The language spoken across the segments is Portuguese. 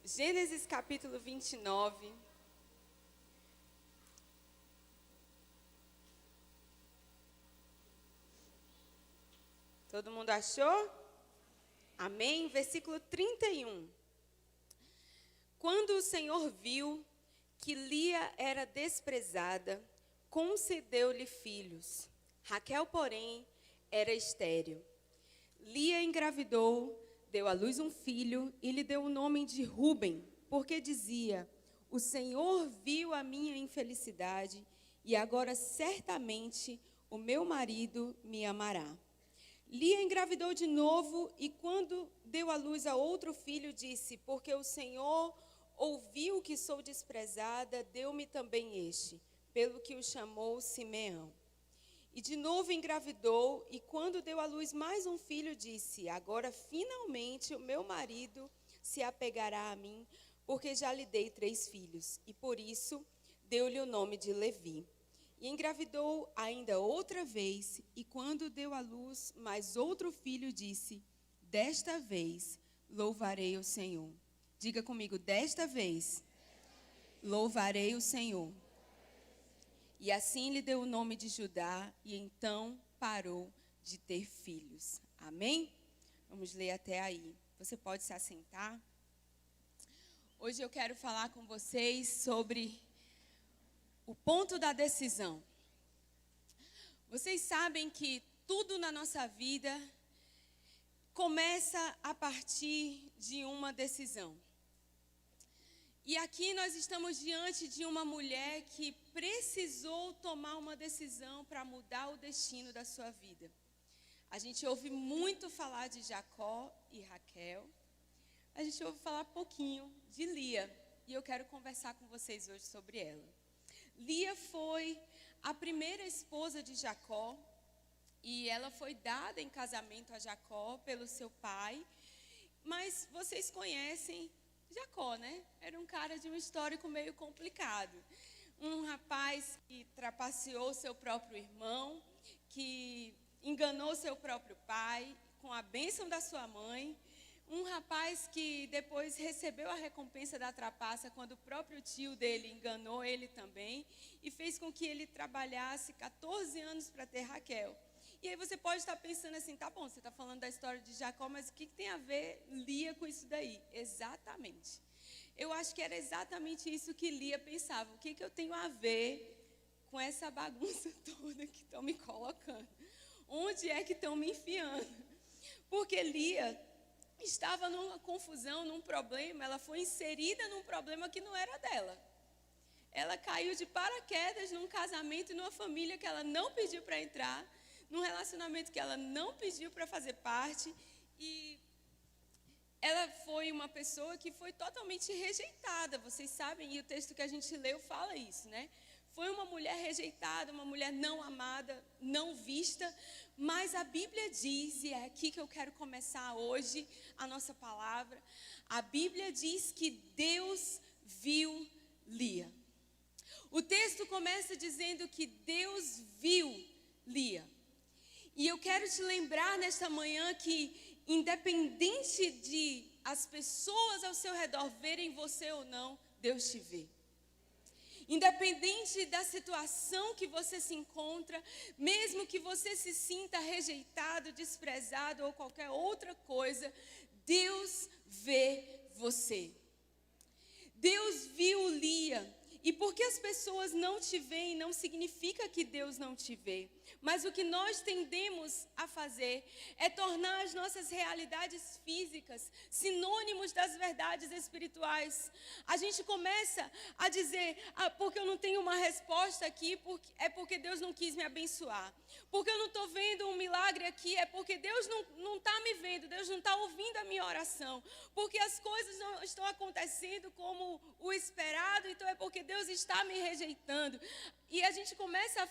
Gênesis capítulo 29. Todo mundo achou? Amém? Versículo 31. Quando o Senhor viu que Lia era desprezada, concedeu-lhe filhos. Raquel, porém, era estéril. Lia engravidou, deu à luz um filho e lhe deu o nome de Ruben, porque dizia: o Senhor viu a minha infelicidade e agora certamente o meu marido me amará. Lia engravidou de novo e quando deu à luz a outro filho, disse: porque o Senhor ouviu que sou desprezada, deu-me também este, pelo que o chamou Simeão. E de novo engravidou, e quando deu à luz mais um filho, disse: agora finalmente o meu marido se apegará a mim, porque já lhe dei 3 filhos. E por isso deu-lhe o nome de Levi. E engravidou ainda outra vez, e quando deu à luz mais outro filho, disse: desta vez louvarei o Senhor. Diga comigo: desta vez louvarei o Senhor. E assim lhe deu o nome de Judá, e então parou de ter filhos. Amém? Vamos ler até aí. Você pode se assentar. Hoje eu quero falar com vocês sobre o ponto da decisão. Vocês sabem que tudo na nossa vida começa a partir de uma decisão. E aqui nós estamos diante de uma mulher que precisou tomar uma decisão para mudar o destino da sua vida. A gente ouve muito falar de Jacó e Raquel. A gente ouve falar pouquinho de Lia. E eu quero conversar com vocês hoje sobre ela. Lia foi a primeira esposa de Jacó. E ela foi dada em casamento a Jacó pelo seu pai. Mas vocês conhecem Jacó, né? Era um cara de um histórico meio complicado. Um rapaz que trapaceou seu próprio irmão, que enganou seu próprio pai com a bênção da sua mãe. Um rapaz que depois recebeu a recompensa da trapaça quando o próprio tio dele enganou ele também e fez com que ele trabalhasse 14 anos para ter Raquel. E aí você pode estar pensando assim: tá bom, você está falando da história de Jacó, mas o que tem a ver Lia com isso daí? Exatamente. Eu acho que era exatamente isso que Lia pensava. O que eu tenho a ver com essa bagunça toda que estão me colocando? Onde é que estão me enfiando? Porque Lia estava numa confusão, num problema, ela foi inserida num problema que não era dela. Ela caiu de paraquedas num casamento e numa família que ela não pediu para entrar, num relacionamento que ela não pediu para fazer parte, e ela foi uma pessoa que foi totalmente rejeitada, vocês sabem, e o texto que a gente leu fala isso, né? Foi uma mulher rejeitada, uma mulher não amada, não vista, mas a Bíblia diz, e é aqui que eu quero começar hoje a nossa palavra, a Bíblia diz que Deus viu Lia. O texto começa dizendo que Deus viu Lia. E eu quero te lembrar nesta manhã que, independente de as pessoas ao seu redor verem você ou não, Deus te vê. Independente da situação que você se encontra, mesmo que você se sinta rejeitado, desprezado ou qualquer outra coisa, Deus vê você. Deus viu Lia. E porque as pessoas não te veem, não significa que Deus não te vê. Mas o que nós tendemos a fazer é tornar as nossas realidades físicas sinônimos das verdades espirituais. A gente começa a dizer: porque eu não tenho uma resposta aqui, é porque Deus não quis me abençoar. Porque eu não estou vendo um milagre aqui, é porque Deus não está me vendo, Deus não está ouvindo a minha oração. Porque as coisas não estão acontecendo como o esperado, então é porque Deus está me rejeitando. E a gente começa a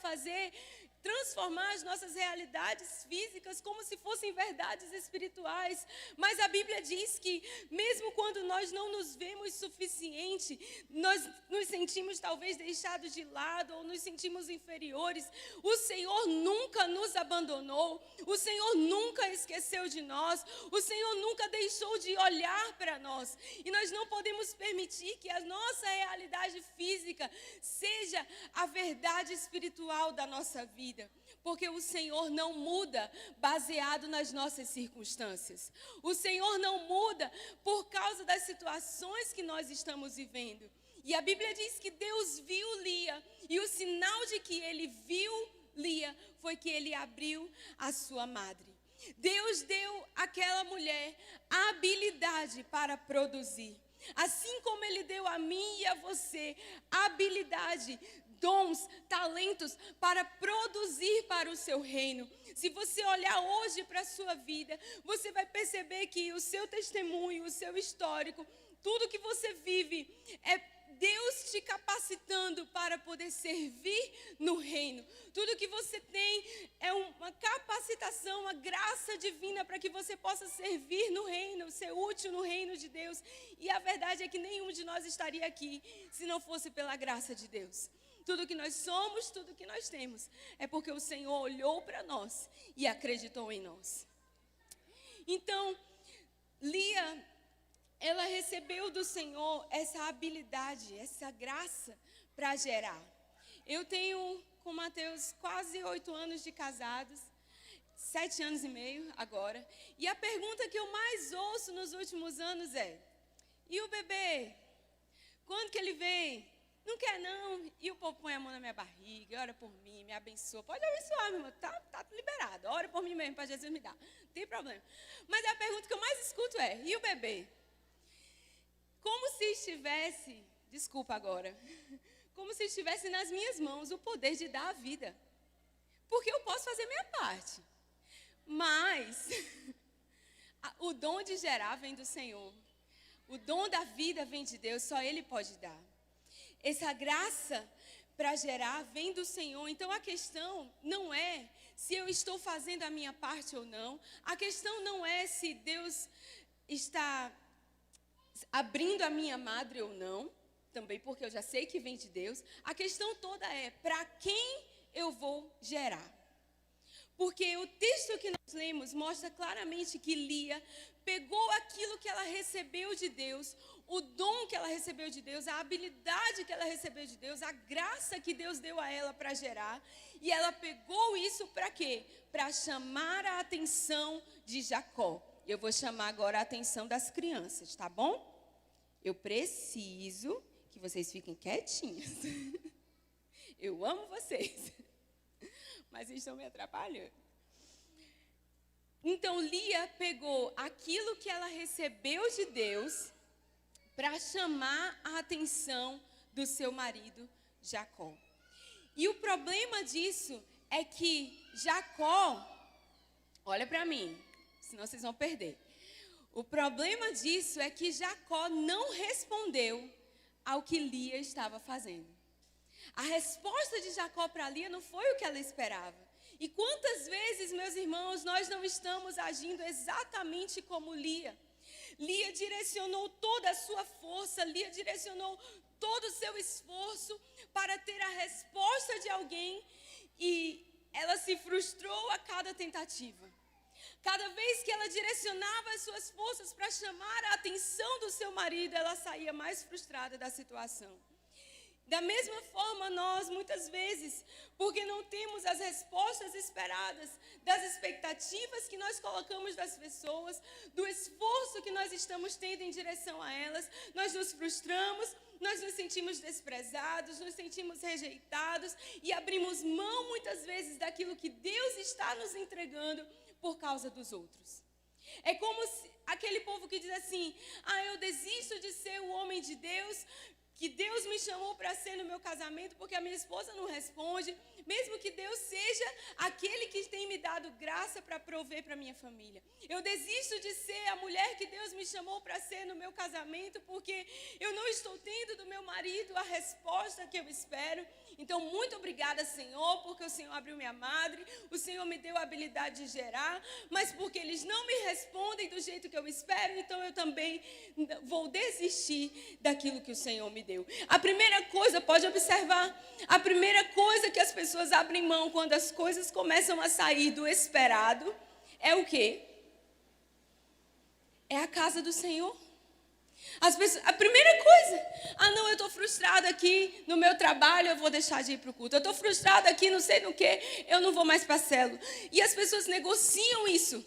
transformar as nossas realidades físicas como se fossem verdades espirituais. Mas a Bíblia diz que mesmo quando nós não nos vemos suficiente, nós nos sentimos talvez deixados de lado ou nos sentimos inferiores, o Senhor nunca nos abandonou, o Senhor nunca esqueceu de nós, o Senhor nunca deixou de olhar para nós. E nós não podemos permitir que a nossa realidade física seja a verdade espiritual da nossa vida, porque o Senhor não muda baseado nas nossas circunstâncias. O Senhor não muda por causa das situações que nós estamos vivendo. E a Bíblia diz que Deus viu Lia, e o sinal de que ele viu Lia foi que ele abriu a sua madre. Deus deu àquela mulher a habilidade para produzir. Assim como ele deu a mim e a você a habilidade, dons, talentos para produzir para o seu reino. Se você olhar hoje para a sua vida, você vai perceber que o seu testemunho, o seu histórico, tudo que você vive é Deus te capacitando para poder servir no reino. Tudo que você tem é uma capacitação, uma graça divina para que você possa servir no reino, ser útil no reino de Deus. E a verdade é que nenhum de nós estaria aqui se não fosse pela graça de Deus. Tudo que nós somos, tudo que nós temos, é porque o Senhor olhou para nós e acreditou em nós. Então, Lia, ela recebeu do Senhor essa habilidade, essa graça para gerar. Eu tenho com o Mateus quase 8 anos de casados, 7 anos e meio agora. E a pergunta que eu mais ouço nos últimos anos é: e o bebê? Quando que ele vem? Não quer não. E o povo põe a mão na minha barriga, ora por mim, me abençoa. Pode abençoar, meu irmão, tá liberado. Ora por mim mesmo, para Jesus me dar. Não tem problema. Mas a pergunta que eu mais escuto é: e o bebê? Como se estivesse, desculpa agora, como se estivesse nas minhas mãos o poder de dar a vida. Porque eu posso fazer minha parte. Mas o dom de gerar vem do Senhor. O dom da vida vem de Deus, só Ele pode dar. Essa graça para gerar vem do Senhor. Então a questão não é se eu estou fazendo a minha parte ou não. A questão não é se Deus está abrindo a minha madre ou não, também porque eu já sei que vem de Deus. A questão toda é para quem eu vou gerar. Porque o texto que nós lemos mostra claramente que Lia pegou aquilo que ela recebeu de Deus, o dom que ela recebeu de Deus, a habilidade que ela recebeu de Deus, a graça que Deus deu a ela para gerar, e ela pegou isso para quê? Para chamar a atenção de Jacó. Eu vou chamar agora a atenção das crianças, tá bom? Eu preciso que vocês fiquem quietinhos. Eu amo vocês, mas estão me atrapalhando. Então, Lia pegou aquilo que ela recebeu de Deus para chamar a atenção do seu marido, Jacó. E o problema disso é que Jacó, olha para mim, senão vocês vão perder. O problema disso é que Jacó não respondeu ao que Lia estava fazendo. A resposta de Jacó para Lia não foi o que ela esperava. E quantas vezes, meus irmãos, nós não estamos agindo exatamente como Lia? Lia direcionou toda a sua força, Lia direcionou todo o seu esforço para ter a resposta de alguém e ela se frustrou a cada tentativa. Cada vez que ela direcionava as suas forças para chamar a atenção do seu marido, ela saía mais frustrada da situação. Da mesma forma, nós, muitas vezes, porque não temos as respostas esperadas, das expectativas que nós colocamos das pessoas, do esforço que nós estamos tendo em direção a elas, nós nos frustramos, nós nos sentimos desprezados, nos sentimos rejeitados e abrimos mão, muitas vezes, daquilo que Deus está nos entregando por causa dos outros. É como se aquele povo que diz assim: eu desisto de ser o homem de Deus, que Deus me chamou para ser no meu casamento, porque a minha esposa não responde, mesmo que Deus seja aquele que tem me dado graça para prover para minha família. Eu desisto de ser a mulher que Deus me chamou para ser no meu casamento, porque eu não estou tendo do meu marido a resposta que eu espero. Então, muito obrigada, Senhor, porque o Senhor abriu minha madre, o Senhor me deu a habilidade de gerar, mas porque eles não me respondem do jeito que eu espero, então eu também vou desistir daquilo que o Senhor me deu. A primeira coisa, pode observar, a primeira coisa que as pessoas abrem mão quando as coisas começam a sair do esperado é o quê? É a casa do Senhor. A primeira coisa, não, eu estou frustrada aqui no meu trabalho, eu vou deixar de ir para o culto. Eu estou frustrada aqui, não sei no que, eu não vou mais para a célula. E as pessoas negociam isso.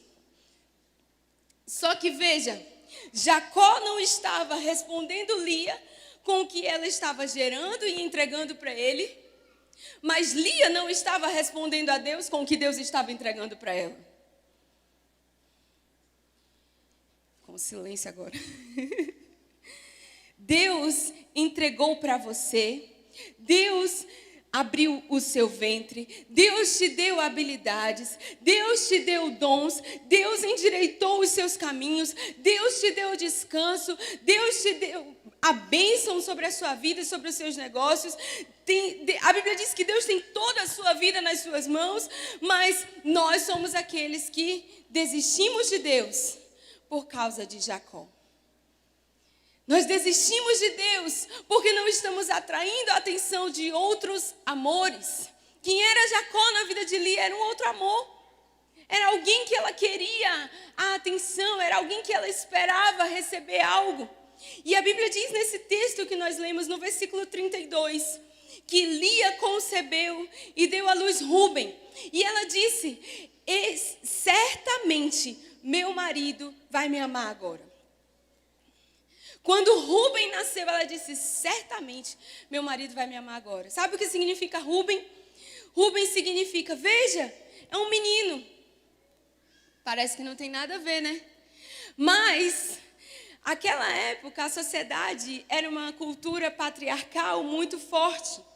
Só que veja, Jacó não estava respondendo Lia com o que ela estava gerando e entregando para ele, mas Lia não estava respondendo a Deus com o que Deus estava entregando para ela. Com silêncio agora. Deus entregou para você, Deus abriu o seu ventre, Deus te deu habilidades, Deus te deu dons, Deus endireitou os seus caminhos, Deus te deu descanso, Deus te deu a bênção sobre a sua vida e sobre os seus negócios. A Bíblia diz que Deus tem toda a sua vida nas suas mãos, mas nós somos aqueles que desistimos de Deus por causa de Jacó. Nós desistimos de Deus porque não estamos atraindo a atenção de outros amores. Quem era Jacó na vida de Lia era um outro amor. Era alguém que ela queria a atenção, era alguém que ela esperava receber algo. E a Bíblia diz nesse texto que nós lemos no versículo 32, que Lia concebeu e deu à luz Rúben. E ela disse, certamente meu marido vai me amar agora. Quando Rúben nasceu, ela disse, certamente meu marido vai me amar agora. Sabe o que significa Rúben? Rúben significa, veja, é um menino. Parece que não tem nada a ver, né? Mas, naquela época, a sociedade era uma cultura patriarcal muito forte.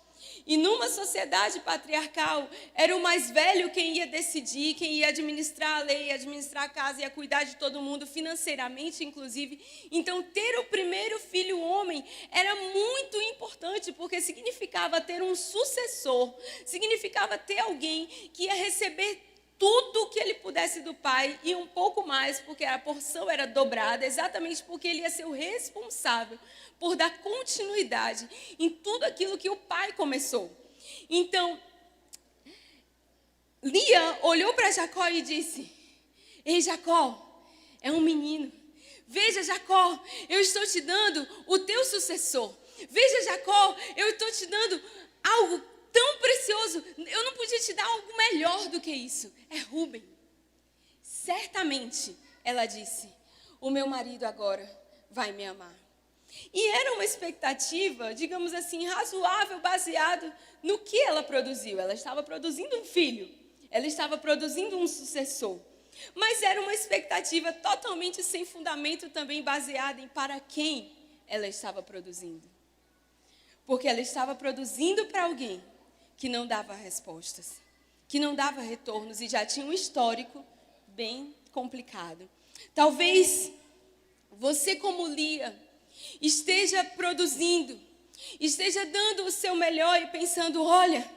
E numa sociedade patriarcal, era o mais velho quem ia decidir, quem ia administrar a lei, administrar a casa, ia cuidar de todo mundo, financeiramente, inclusive. Então, ter o primeiro filho homem era muito importante, porque significava ter um sucessor, significava ter alguém que ia receber tudo o que ele pudesse do pai e um pouco mais, porque a porção era dobrada, exatamente porque ele ia ser o responsável por dar continuidade em tudo aquilo que o pai começou. Então, Lia olhou para Jacó e disse, ei Jacó, é um menino. Veja Jacó, eu estou te dando o teu sucessor. Veja Jacó, eu estou te dando algo tão precioso, eu não podia te dar algo melhor do que isso. É Rúben. Certamente, ela disse, o meu marido agora vai me amar. E era uma expectativa, digamos assim, razoável, baseado no que ela produziu. Ela estava produzindo um filho, ela estava produzindo um sucessor. Mas era uma expectativa totalmente sem fundamento, também baseada em para quem ela estava produzindo. Porque ela estava produzindo para alguém que não dava respostas, que não dava retornos e já tinha um histórico bem complicado. Talvez você, como Lia, esteja produzindo, esteja dando o seu melhor e pensando, olha,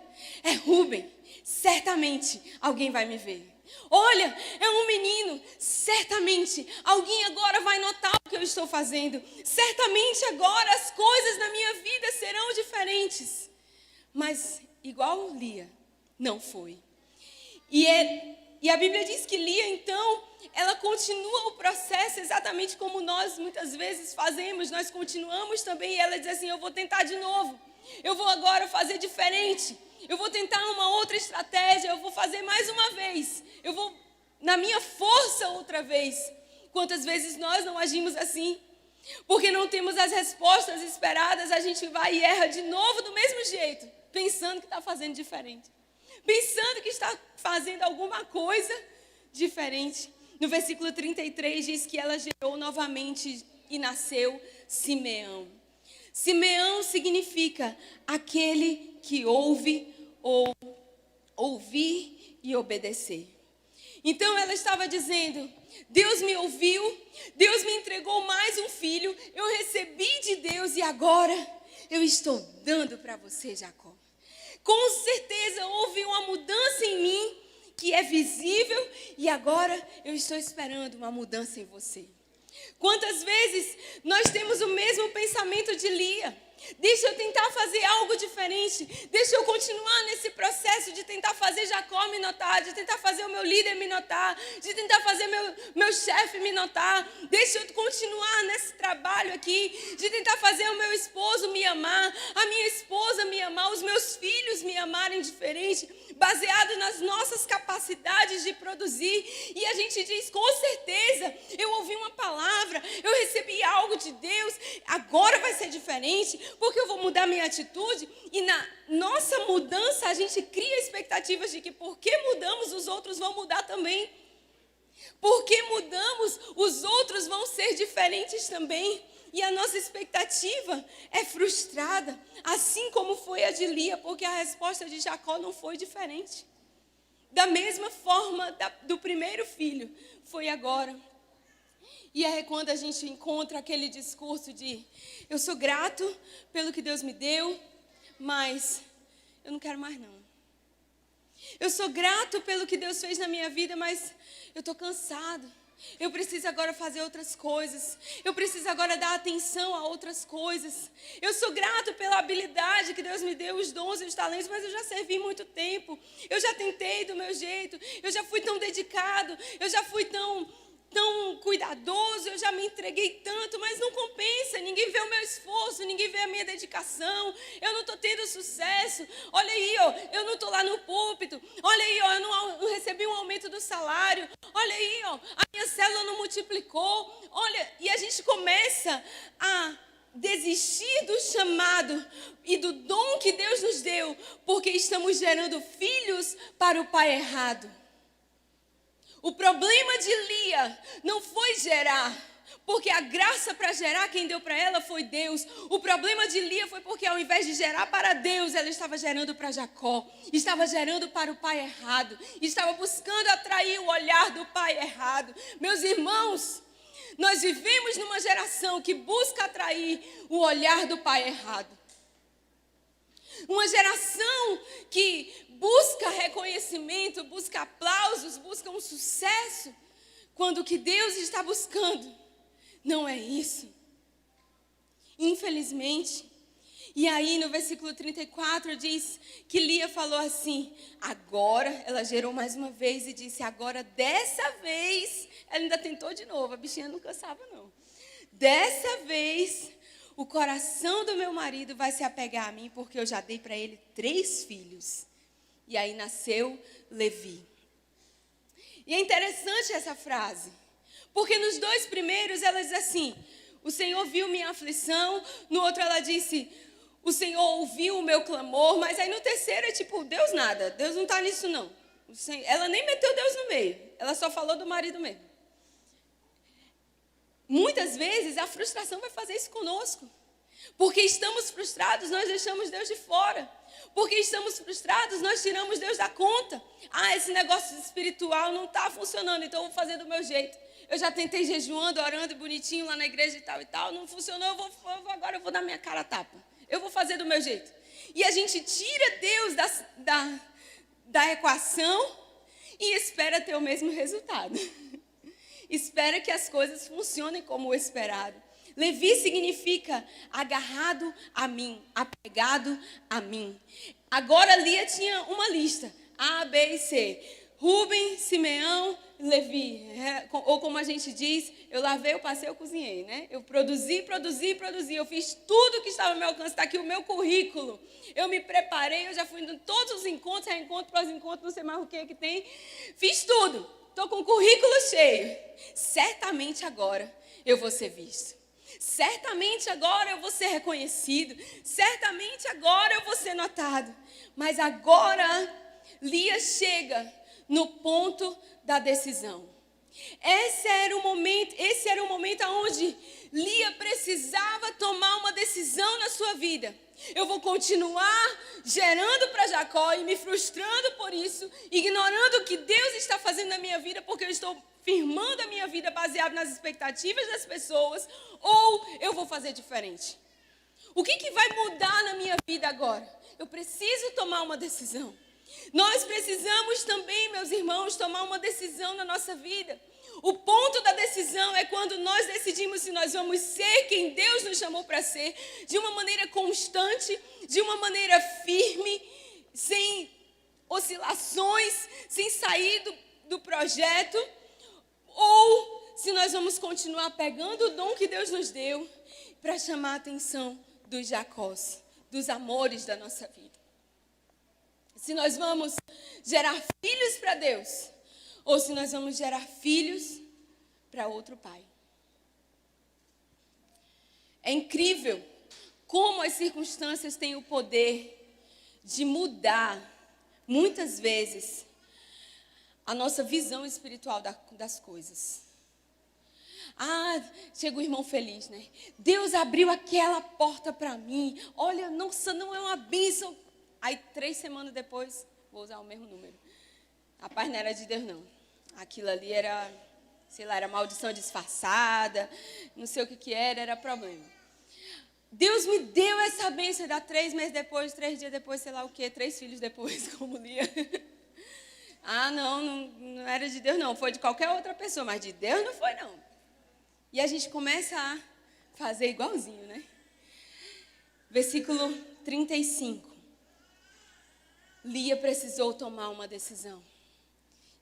é Rúben, certamente alguém vai me ver. Olha, é um menino, certamente alguém agora vai notar o que eu estou fazendo. Certamente agora as coisas na minha vida serão diferentes. Mas igual Lia, não foi. E a Bíblia diz que Lia, então, ela continua o processo exatamente como nós muitas vezes fazemos. Nós continuamos também e ela diz assim, eu vou tentar de novo. Eu vou agora fazer diferente. Eu vou tentar uma outra estratégia. Eu vou fazer mais uma vez. Eu vou na minha força outra vez. Quantas vezes nós não agimos assim? Porque não temos as respostas esperadas, a gente vai e erra de novo do mesmo jeito, pensando que está fazendo diferente. Pensando que está fazendo alguma coisa diferente. No versículo 33 diz que ela gerou novamente e nasceu Simeão. Simeão significa aquele que ouve ou ouvir e obedecer. Então ela estava dizendo: Deus me ouviu, Deus me entregou mais um filho, eu recebi de Deus e agora eu estou dando para você, Jacó. Com certeza houve uma mudança em mim que é visível e agora eu estou esperando uma mudança em você. Quantas vezes nós temos o mesmo pensamento de Lia? Deixa eu tentar fazer algo diferente. Deixa eu continuar nesse processo de tentar fazer Jacó me notar, de tentar fazer o meu líder me notar, de tentar fazer meu chefe me notar. Deixa eu continuar nesse trabalho aqui, de tentar fazer o meu esposo me amar, a minha esposa me amar, os meus filhos me amarem diferente, baseado nas nossas capacidades de produzir. E a gente diz: com certeza, eu ouvi uma palavra, eu recebi algo de Deus, agora vai ser diferente, porque eu vou mudar minha atitude. E na nossa mudança a gente cria expectativas de que porque mudamos os outros vão mudar também. Porque mudamos os outros vão ser diferentes também. E a nossa expectativa é frustrada, assim como foi a de Lia, porque a resposta de Jacó não foi diferente. Da mesma forma do primeiro filho, foi agora. E é quando a gente encontra aquele discurso de: eu sou grato pelo que Deus me deu, mas eu não quero mais não. Eu sou grato pelo que Deus fez na minha vida, mas eu estou cansado. Eu preciso agora fazer outras coisas. Eu preciso agora dar atenção a outras coisas. Eu sou grato pela habilidade que Deus me deu, os dons e os talentos, mas eu já servi muito tempo. Eu já tentei do meu jeito. Eu já fui tão dedicado. Eu já fui tão cuidadoso, eu já me entreguei tanto, mas não compensa. Ninguém vê o meu esforço, ninguém vê a minha dedicação. Eu não estou tendo sucesso. Olha aí, ó, eu não estou lá no púlpito. Olha aí, ó, eu não recebi um aumento do salário. Olha aí, ó, a minha célula não multiplicou. Olha, e a gente começa a desistir do chamado e do dom que Deus nos deu, porque estamos gerando filhos para o pai errado. O problema de Lia não foi gerar, porque a graça para gerar quem deu para ela foi Deus. O problema de Lia foi porque ao invés de gerar para Deus, ela estava gerando para Jacó. Estava gerando para o pai errado. Estava buscando atrair o olhar do pai errado. Meus irmãos, nós vivemos numa geração que busca atrair o olhar do pai errado. Uma geração que busca reconhecimento, busca aplausos, busca um sucesso, quando o que Deus está buscando não é isso. Infelizmente. E aí no versículo 34 diz que Lia falou assim, agora, ela gerou mais uma vez e disse, agora dessa vez, ela ainda tentou de novo, a bichinha não cansava não. Dessa vez, o coração do meu marido vai se apegar a mim, porque eu já dei para ele 3 filhos. E aí nasceu Levi. E é interessante essa frase, porque nos 2 primeiros ela diz assim, o Senhor viu minha aflição, no outro ela disse, o Senhor ouviu o meu clamor, mas aí no terceiro é tipo, Deus nada, Deus não está nisso não. Ela nem meteu Deus no meio, ela só falou do marido mesmo. Muitas vezes a frustração vai fazer isso conosco. Porque estamos frustrados, nós deixamos Deus de fora. Porque estamos frustrados, nós tiramos Deus da conta. Esse negócio espiritual não está funcionando, então eu vou fazer do meu jeito. Eu já tentei jejuando, orando bonitinho lá na igreja e tal, não funcionou, agora eu vou dar minha cara a tapa. Eu vou fazer do meu jeito. E a gente tira Deus da equação e espera ter o mesmo resultado. Espera que as coisas funcionem como o esperado. Levi significa agarrado a mim, apegado a mim. Agora Lia tinha uma lista, A, B e C. Rúben, Simeão, Levi. Ou como a gente diz, eu lavei, eu passei, eu cozinhei, né? Eu produzi. Eu fiz tudo que estava ao meu alcance. Está aqui o meu currículo. Eu me preparei, eu já fui em todos os encontros, reencontros, pós-encontros, não sei mais o que tem. Fiz tudo. Estou com o currículo cheio. Certamente agora eu vou ser visto. Certamente agora eu vou ser reconhecido. Certamente agora eu vou ser notado. Mas agora Lia chega no ponto da decisão. Esse era o momento onde Lia precisava tomar uma decisão. decisão na sua vida. Eu vou continuar gerando para Jacó e me frustrando por isso, ignorando o que Deus está fazendo na minha vida, porque eu estou firmando a minha vida baseado nas expectativas das pessoas, ou eu vou fazer diferente? O que vai mudar na minha vida agora? Eu preciso tomar uma decisão. Nós precisamos também, meus irmãos, tomar uma decisão na nossa vida. O ponto da decisão é quando nós decidimos se nós vamos ser quem Deus nos chamou para ser, de uma maneira constante, de uma maneira firme, sem oscilações, sem sair do projeto, ou se nós vamos continuar pegando o dom que Deus nos deu para chamar a atenção dos Jacós, dos amores da nossa vida. Se nós vamos gerar filhos para Deus, ou se nós vamos gerar filhos para outro pai. É incrível como as circunstâncias têm o poder de mudar, muitas vezes, a nossa visão espiritual das coisas. Chega o irmão feliz, né? Deus abriu aquela porta para mim. Olha, nossa, não é uma bênção. Aí 3 semanas depois, vou usar o mesmo número. Rapaz, não era de Deus, não. Aquilo ali era, sei lá, era maldição disfarçada, não sei o que era problema. Deus me deu essa bênção, dá 3 meses depois, 3 dias depois, sei lá o que, 3 filhos depois, como Lia. Não era de Deus, não, foi de qualquer outra pessoa, mas de Deus não foi, não. E a gente começa a fazer igualzinho, né? Versículo 35. Lia precisou tomar uma decisão.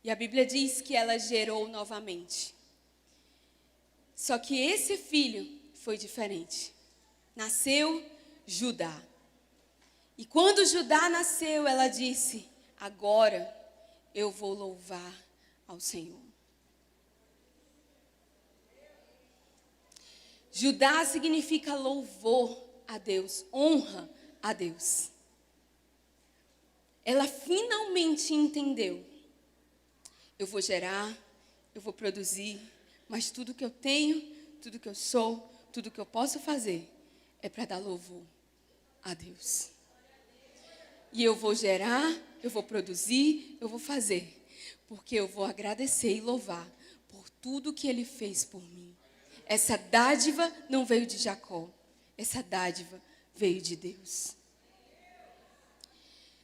E a Bíblia diz que ela gerou novamente. Só que esse filho foi diferente. Nasceu Judá. E quando Judá nasceu, ela disse: agora eu vou louvar ao Senhor. Judá significa louvor a Deus, honra a Deus. Ela finalmente entendeu. Eu vou gerar, eu vou produzir, mas tudo que eu tenho, tudo que eu sou, tudo que eu posso fazer é para dar louvor a Deus. E eu vou gerar, eu vou produzir, eu vou fazer, porque eu vou agradecer e louvar por tudo que Ele fez por mim. Essa dádiva não veio de Jacó, essa dádiva veio de Deus.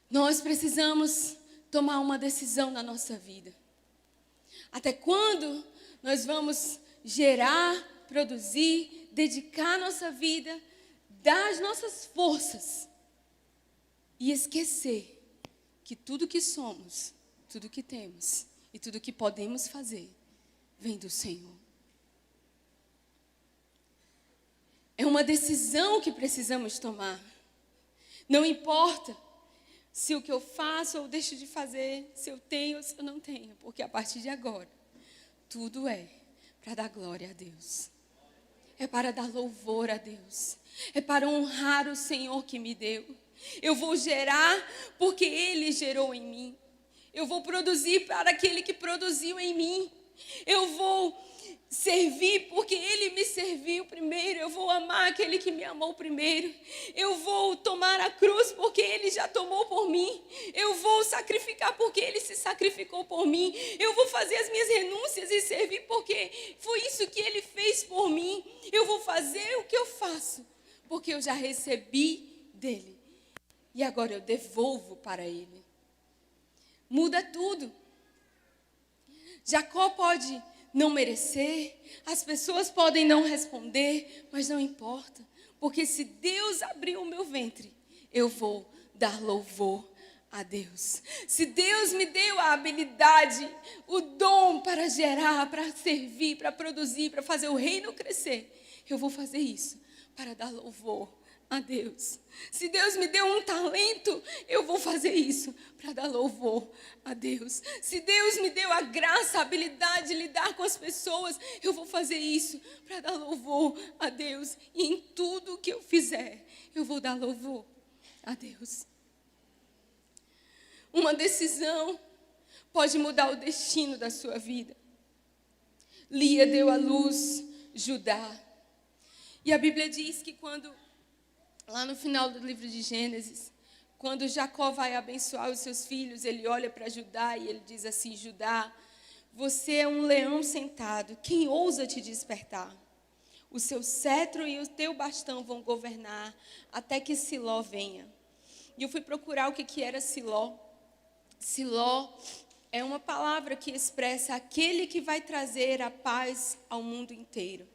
Nós precisamos tomar uma decisão na nossa vida. Até quando nós vamos gerar, produzir, dedicar a nossa vida, dar as nossas forças e esquecer que tudo que somos, tudo que temos e tudo que podemos fazer vem do Senhor. É uma decisão que precisamos tomar. Não importa se o que eu faço ou deixo de fazer, se eu tenho ou se eu não tenho, porque a partir de agora, tudo é para dar glória a Deus. É para dar louvor a Deus. É para honrar o Senhor que me deu. Eu vou gerar porque Ele gerou em mim. Eu vou produzir para aquele que produziu em mim. Eu vou servir porque Ele me serviu primeiro. Eu vou amar aquele que me amou primeiro. Eu vou tomar a cruz porque Ele já tomou por mim. Eu vou sacrificar porque Ele se sacrificou por mim. Eu vou fazer as minhas renúncias e servir porque foi isso que Ele fez por mim. Eu vou fazer o que eu faço porque eu já recebi dEle. E agora eu devolvo para Ele. Muda tudo. Jacó pode não merecer, as pessoas podem não responder, mas não importa, porque se Deus abriu o meu ventre, eu vou dar louvor a Deus. Se Deus me deu a habilidade, o dom para gerar, para servir, para produzir, para fazer o reino crescer, eu vou fazer isso para dar louvor a Deus. Se Deus me deu um talento, eu vou fazer isso para dar louvor a Deus. Se Deus me deu a graça, a habilidade de lidar com as pessoas, eu vou fazer isso para dar louvor a Deus. E em tudo que eu fizer, eu vou dar louvor a Deus. Uma decisão pode mudar o destino da sua vida. Lia deu à luz Judá. E a Bíblia diz que quando lá no final do livro de Gênesis, quando Jacó vai abençoar os seus filhos, ele olha para Judá e ele diz assim: Judá, você é um leão sentado, quem ousa te despertar? O seu cetro e o teu bastão vão governar até que Siló venha. E eu fui procurar o que era Siló. Siló é uma palavra que expressa aquele que vai trazer a paz ao mundo inteiro.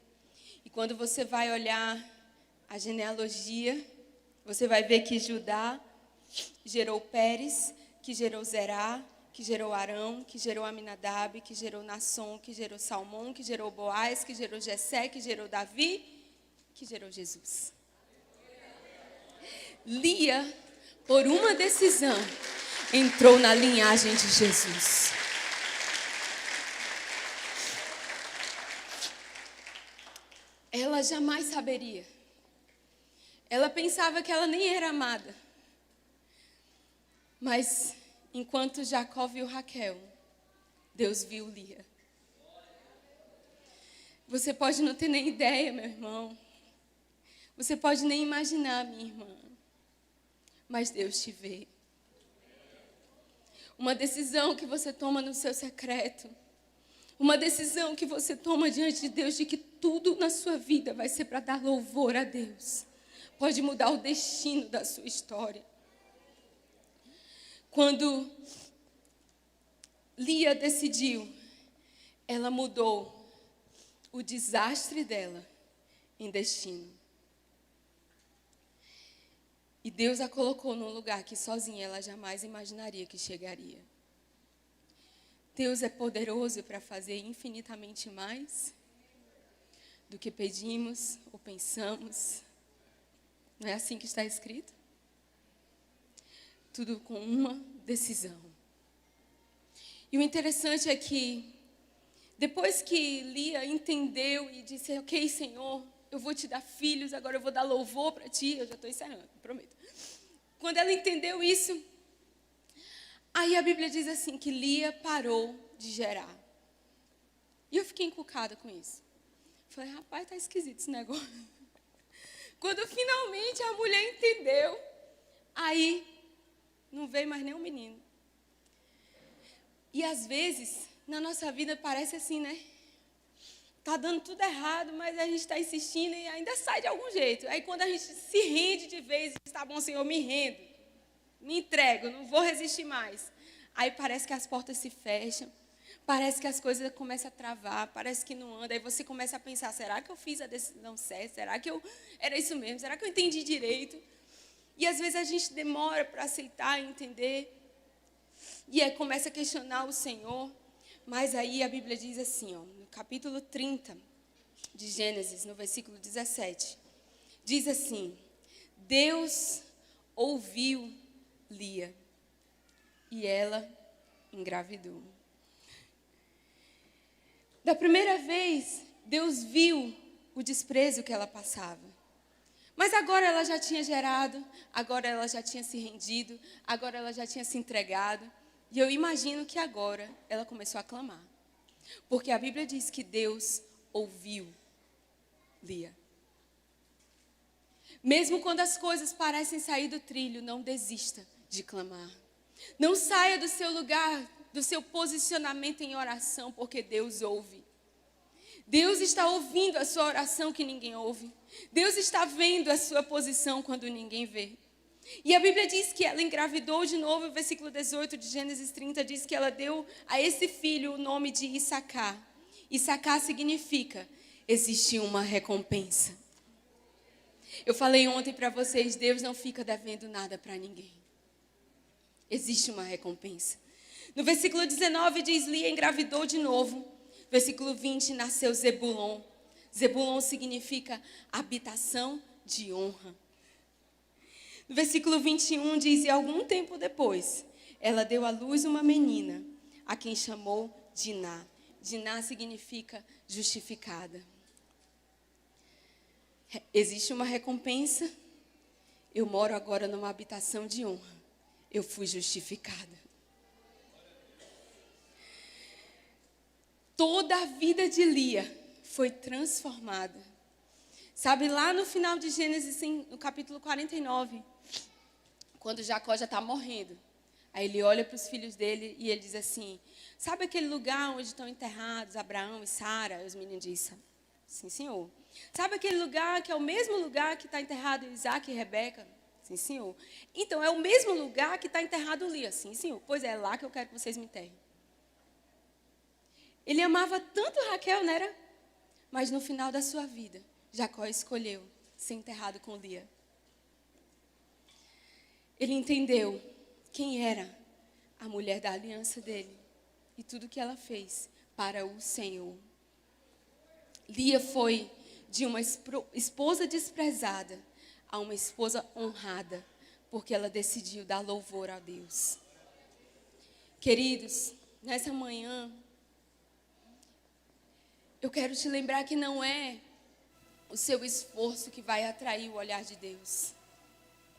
E quando você vai olhar a genealogia, você vai ver que Judá gerou Pérez, que gerou Zerá, que gerou Arão, que gerou Aminadab, que gerou Nasson, que gerou Salmão, que gerou Boaz, que gerou Jessé, que gerou Davi, que gerou Jesus. Lia, por uma decisão, entrou na linhagem de Jesus. Ela jamais saberia. Ela pensava que ela nem era amada. Mas, enquanto Jacó viu Raquel, Deus viu Lia. Você pode não ter nem ideia, meu irmão. Você pode nem imaginar, minha irmã. Mas Deus te vê. Uma decisão que você toma no seu secreto. Uma decisão que você toma diante de Deus de que tudo na sua vida vai ser para dar louvor a Deus. Pode mudar o destino da sua história. Quando Lia decidiu, ela mudou o desastre dela em destino. E Deus a colocou num lugar que sozinha ela jamais imaginaria que chegaria. Deus é poderoso para fazer infinitamente mais do que pedimos ou pensamos. Não é assim que está escrito? Tudo com uma decisão. E o interessante é que, depois que Lia entendeu e disse: ok, Senhor, eu vou te dar filhos, agora eu vou dar louvor para ti. Eu já estou encerrando, prometo. Quando ela entendeu isso, aí a Bíblia diz assim, que Lia parou de gerar. E eu fiquei encucada com isso. Falei: rapaz, está esquisito esse negócio. Quando finalmente a mulher entendeu, aí não veio mais nenhum menino. E às vezes, na nossa vida parece assim, né? Tá dando tudo errado, mas a gente está insistindo e ainda sai de algum jeito. Aí quando a gente se rende de vez, está bom, Senhor, me rendo. Me entrego, não vou resistir mais. Aí parece que as portas se fecham. Parece que as coisas começam a travar, parece que não anda. Aí você começa a pensar: será que eu fiz a decisão certa? Será que era isso mesmo? Será que eu entendi direito? E às vezes a gente demora para aceitar e entender. E aí começa a questionar o Senhor. Mas aí a Bíblia diz assim, ó, no capítulo 30 de Gênesis, no versículo 17. Diz assim: Deus ouviu Lia e ela engravidou. Da primeira vez, Deus viu o desprezo que ela passava. Mas agora ela já tinha gerado, agora ela já tinha se rendido, agora ela já tinha se entregado. E eu imagino que agora ela começou a clamar. Porque a Bíblia diz que Deus ouviu Lia. Mesmo quando as coisas parecem sair do trilho, não desista de clamar. Não saia do seu lugar, do seu posicionamento em oração, porque Deus ouve. Deus está ouvindo a sua oração que ninguém ouve. Deus está vendo a sua posição quando ninguém vê. E a Bíblia diz que ela engravidou de novo, o versículo 18 de Gênesis 30 diz que ela deu a esse filho o nome de Issacar. Issacar significa: existe uma recompensa. Eu falei ontem para vocês, Deus não fica devendo nada para ninguém. Existe uma recompensa. No versículo 19 diz: Lia engravidou de novo. Versículo 20, nasceu Zebulon. Zebulon significa habitação de honra. No versículo 21 diz: e algum tempo depois, ela deu à luz uma menina, a quem chamou Diná. Diná significa justificada. Existe uma recompensa. Eu moro agora numa habitação de honra. Eu fui justificada. Toda a vida de Lia foi transformada Sabe, lá no final de Gênesis, no capítulo 49, quando Jacó já está morrendo, aí ele olha para os filhos dele e ele diz assim, sabe aquele lugar onde estão enterrados Abraão e Sara? E os meninos dizem, sim, senhor. Sabe aquele lugar que é o mesmo lugar que está enterrado Isaac e Rebeca? Sim, senhor. Então, é o mesmo lugar que está enterrado Lia? Sim, senhor. Pois é lá que eu quero que vocês me enterrem. Ele amava tanto Raquel, não era? Mas no final da sua vida, Jacó escolheu ser enterrado com Lia. Ele entendeu quem era a mulher da aliança dele e tudo que ela fez para o Senhor. Lia foi de uma esposa desprezada a uma esposa honrada, porque ela decidiu dar louvor a Deus. Queridos, nessa manhã, eu quero te lembrar que não é o seu esforço que vai atrair o olhar de Deus.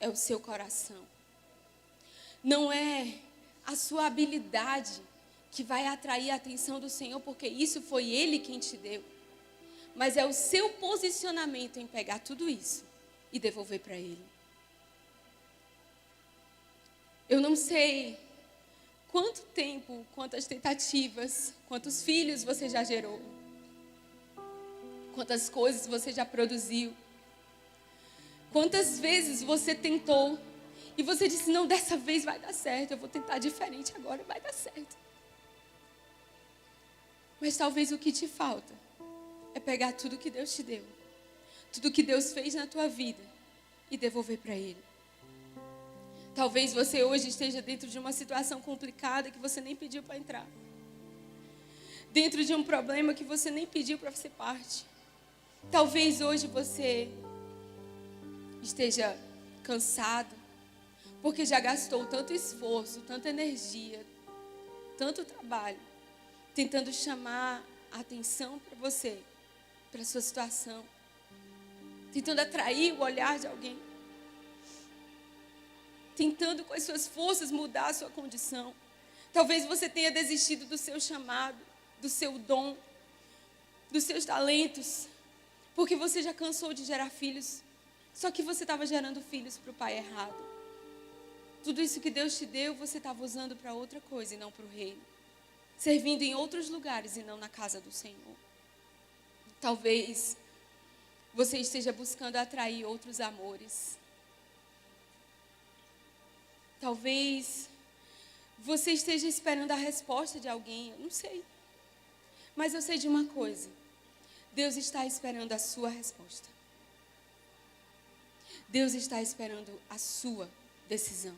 É o seu coração. Não é a sua habilidade que vai atrair a atenção do Senhor, porque isso foi Ele quem te deu. Mas é o seu posicionamento em pegar tudo isso e devolver para Ele. Eu não sei quanto tempo, quantas tentativas, quantos filhos você já gerou. Quantas coisas você já produziu. Quantas vezes você tentou e você disse, não, dessa vez vai dar certo, eu vou tentar diferente agora, vai dar certo. Mas talvez o que te falta é pegar tudo que Deus te deu, tudo que Deus fez na tua vida e devolver para Ele. Talvez você hoje esteja dentro de uma situação complicada que você nem pediu para entrar. Dentro de um problema que você nem pediu para ser parte. Talvez hoje você esteja cansado, porque já gastou tanto esforço, tanta energia, tanto trabalho, tentando chamar a atenção para você, para a sua situação, tentando atrair o olhar de alguém, tentando com as suas forças mudar a sua condição. Talvez você tenha desistido do seu chamado, do seu dom, dos seus talentos, porque você já cansou de gerar filhos, só que você estava gerando filhos para o pai errado. Tudo isso que Deus te deu, você estava usando para outra coisa e não para o reino. Servindo em outros lugares e não na casa do Senhor. Talvez você esteja buscando atrair outros amores. Talvez você esteja esperando a resposta de alguém, eu não sei. Mas eu sei de uma coisa. Deus está esperando a sua resposta. Deus está esperando a sua decisão.